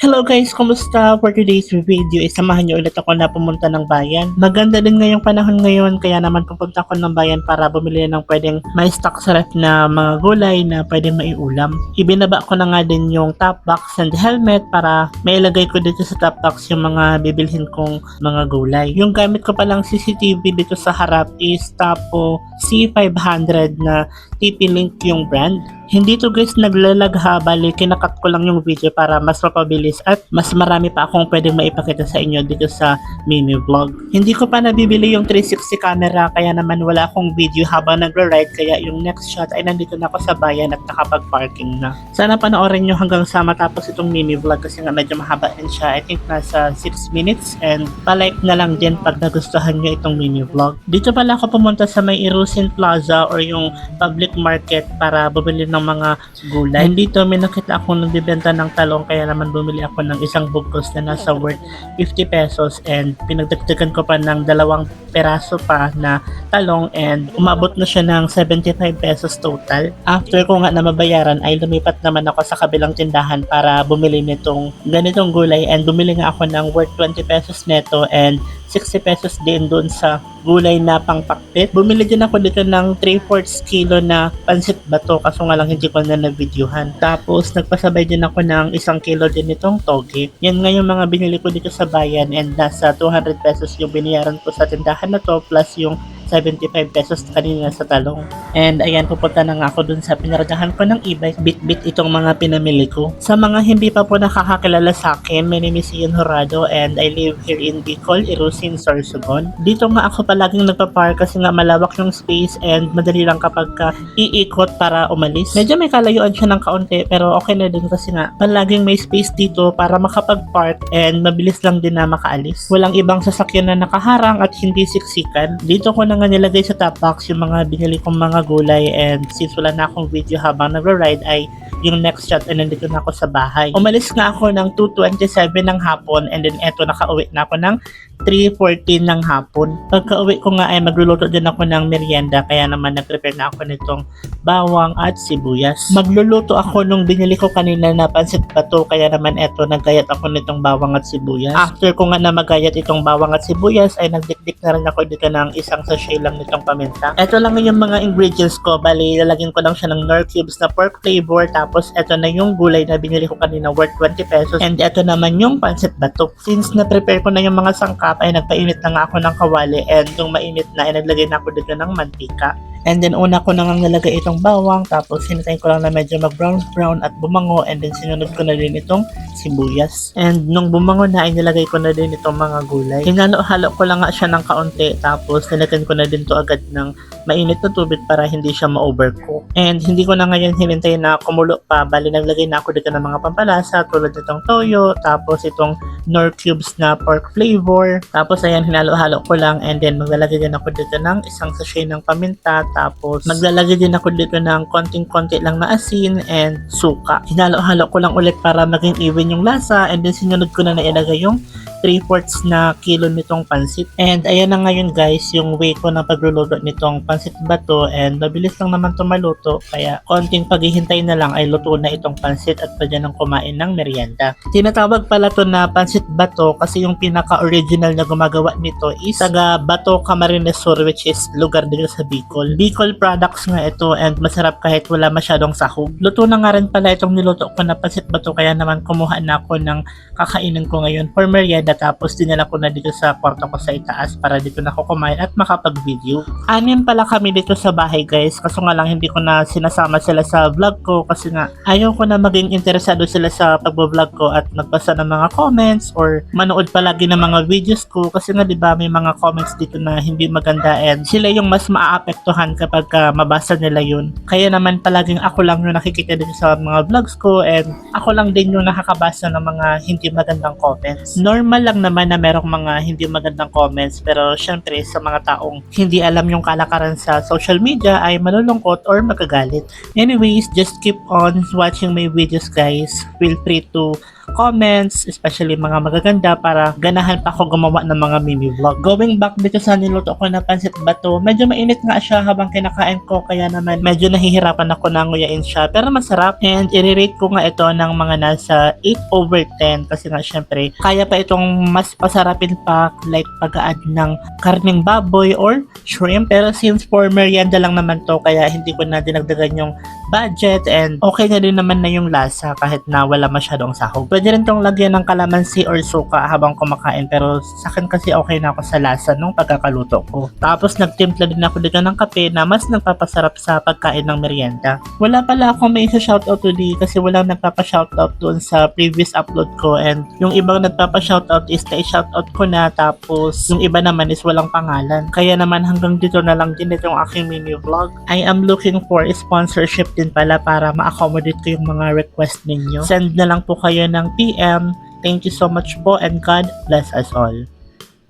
Hello guys, kumusta? For today's video, samahan niyo ulit ako na pumunta ng bayan. Maganda din ngayong panahon ngayon, kaya naman pupunta ako ng bayan para bumili ng pwedeng may stock sa ref na mga gulay na pwedeng maiulam. Ibinaba ko na nga din yung top box and helmet para mailagay ko dito sa top box yung mga bibilhin kong mga gulay. Yung gamit ko palang CCTV dito sa harap is Tapo C500 na TP-Link yung brand. Hindi to guys naglalagha, bali kinakat ko lang yung video para mas mapabilis at mas marami pa akong pwedeng maipakita sa inyo dito sa mini vlog. Hindi ko pa nabibili yung 360 camera kaya naman wala akong video habang nagra-ride, kaya yung next shot ay nandito na ako sa bayan at nakapag-parking na. Sana panoorin nyo hanggang sa matapos itong mini vlog kasi nga medyo mahaba din siya. I think nasa 6 minutes, and palike na lang din pag nagustuhan nyo itong mini vlog. Dito pala ako pumunta sa may Irusin Plaza or yung public market para bumili ng mga gulay. Dito may nakita akong nagbibenta ng talong, kaya naman bumili ako ng isang bugkos na nasa worth 50 pesos, and pinagdagdagan ko pa ng 2 peraso pa na talong, and umabot na siya ng 75 pesos total. After ko nga na mabayaran ay lumipat naman ako sa kabilang tindahan para bumili nitong ganitong gulay, and bumili nga ako ng worth 20 pesos neto and 60 pesos din doon sa gulay na pangpakpit. Bumili din ako dito ng 3/4 kilo na pansit bato, kaso nga lang hindi ko na na-videohan. Tapos nagpasabay din ako ng 1 kilo din itong toge. Yan nga yung mga binili ko dito sa bayan, and nasa 200 pesos yung binayaran ko sa tindahan na to plus yung 75 pesos kanina sa talong. And ayan, pupunta na nga ako dun sa pinaradahan ko ng e-bike. Bit-bit itong mga pinamili ko. Sa mga hindi pa po nakakakilala sa akin, my name is Ian Horado and I live here in Bicol, Irusin, Sorsogon. Dito nga ako palaging nagpa-park kasi nga malawak yung space and madali lang kapag iikot para umalis. Medyo may kalayuan siya ng kaunti pero okay na din kasi nga palaging may space dito para makapag-park and mabilis lang din na makaalis. Walang ibang sasakyan na nakaharang at hindi siksikan. Dito ko na nga nilagay sa top box yung mga binili kong mga gulay, and since wala na akong video habang nagra-ride ay yung next shot ay nandito na ako sa bahay. Umalis nga ako ng 2:27 ng hapon, and then eto nakauwi na ako ng 3:14 ng hapon. Pagka-uwi ko nga ay magluluto din ako ng merienda, kaya naman nag-prepare na ako nitong bawang at sibuyas. Magluluto ako nung binili ko kanina na pansit bato, kaya naman eto naggayat ako nitong bawang at sibuyas. After ko nga na magayat itong bawang at sibuyas ay nagdikdik na rin ako dito ng isang sachet lang nitong paminta. Eto lang yung mga ingredients ko, bali lalagyan ko lang siya ng Knorr cubes na pork flavor, tapos eto na yung gulay na binili ko kanina worth 20 pesos, and eto naman yung pansit bato. Since na-prepare ko na yung mga sangkap ay nagpainit na nga ako ng kawali, and yung mainit na ay naglagay na ako dito ng mantika. And then una ko nang nalagay itong bawang, tapos hintayin ko lang na medyo mag-brown at bumango, and then sinunod ko na din itong sibuyas. And nung bumango na ay nilagay ko na din itong mga gulay. Hinalo-halo ko lang nga siya ng kaunti, tapos nilagyan ko na din to agad ng mainit na tubig para hindi siya ma-overcook. And hindi ko na ngayon hinintay na kumulo pa, bali naglagay na ako dito ng mga pampalasa tulad nitong toyo, tapos itong Knorr cubes na pork flavor. Tapos ayan, hinalo-halo ko lang, and then maglalagay din ako dito ng isang sachet ng paminta, tapos maglalagay din ako dito ng konting-konti lang na asin and suka. Hinalo-halo ko lang ulit para maging even yung lasa, and then sinunod ko na ilagay yung 3/4 na kilo nitong pansit. And ayan na ngayon guys yung way ko na pagluluto nitong pansit bato, and mabilis lang naman ito maluto, kaya konting paghihintay na lang ay luto na itong pansit at pwede nang kumain ng merienda. Tinatawag pala to na pansit bato kasi yung pinaka-original na gumagawa nito is taga Bato, Camarines Sur, which is lugar dito sa Bicol. Bicol products nga ito, and masarap kahit wala masyadong sahog. Luto na nga rin pala itong niluto ko na pansit bato, kaya naman kumuha na ako ng kakainin ko ngayon for merienda, tapos dinala ko na dito sa kwarto ko sa itaas para dito na ako kumain at makapag-video. Anim pala kami dito sa bahay guys, kaso nga lang hindi ko na sinasama sila sa vlog ko kasi nga ayaw ko na maging interesado sila sa pag-vlog ko at magbasa ng mga comments or manood palagi ng mga videos ko, kasi nga diba may mga comments dito na hindi maganda, and sila yung mas maaapektuhan kapag mabasa nila yun. Kaya naman palaging ako lang yung nakikita dito sa mga vlogs ko, and ako lang din yung nakakabasa ng mga hindi magandang comments. Normal lang naman na merong mga hindi magandang comments, pero syempre sa mga taong hindi alam yung kalakaran sa social media ay malulungkot or magagalit. Anyways, just keep on watching my videos guys. Feel free to comments, especially mga magaganda para ganahan pa ako gumawa ng mga mini vlog. Going back dito sa niluto ko na pansit bato, medyo mainit nga siya habang kinakain ko kaya naman medyo nahihirapan ako na nguyain siya pero masarap and i-rate ko nga ito ng mga nasa 8/10 kasi nga syempre kaya pa itong mas pasarapin pa like pag-add ng karning baboy or shrimp pero since for merienda lang naman to kaya hindi ko na dinagdagan yung budget and okay na din naman na yung lasa kahit na wala masyadong sahog. Pwede rin tong lagyan ng kalamansi or suka habang kumakain pero sa akin kasi okay na ako sa lasa nung pagkakaluto ko. Tapos nagtimpla din ako dito ng kape na mas nagpapasarap sa pagkain ng merienda. Wala pala akong may isa-shoutout today kasi walang nagpapa-shoutout doon sa previous upload ko and yung ibang nagpapa-shoutout is na-shoutout ko na tapos yung iba naman is walang pangalan. Kaya naman hanggang dito na lang din itong aking mini vlog. I am looking for sponsorship din pala para ma-accommodate ko yung mga request ninyo. Send na lang po kayo ng PM. Thank you so much po and God bless us all.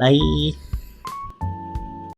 Bye!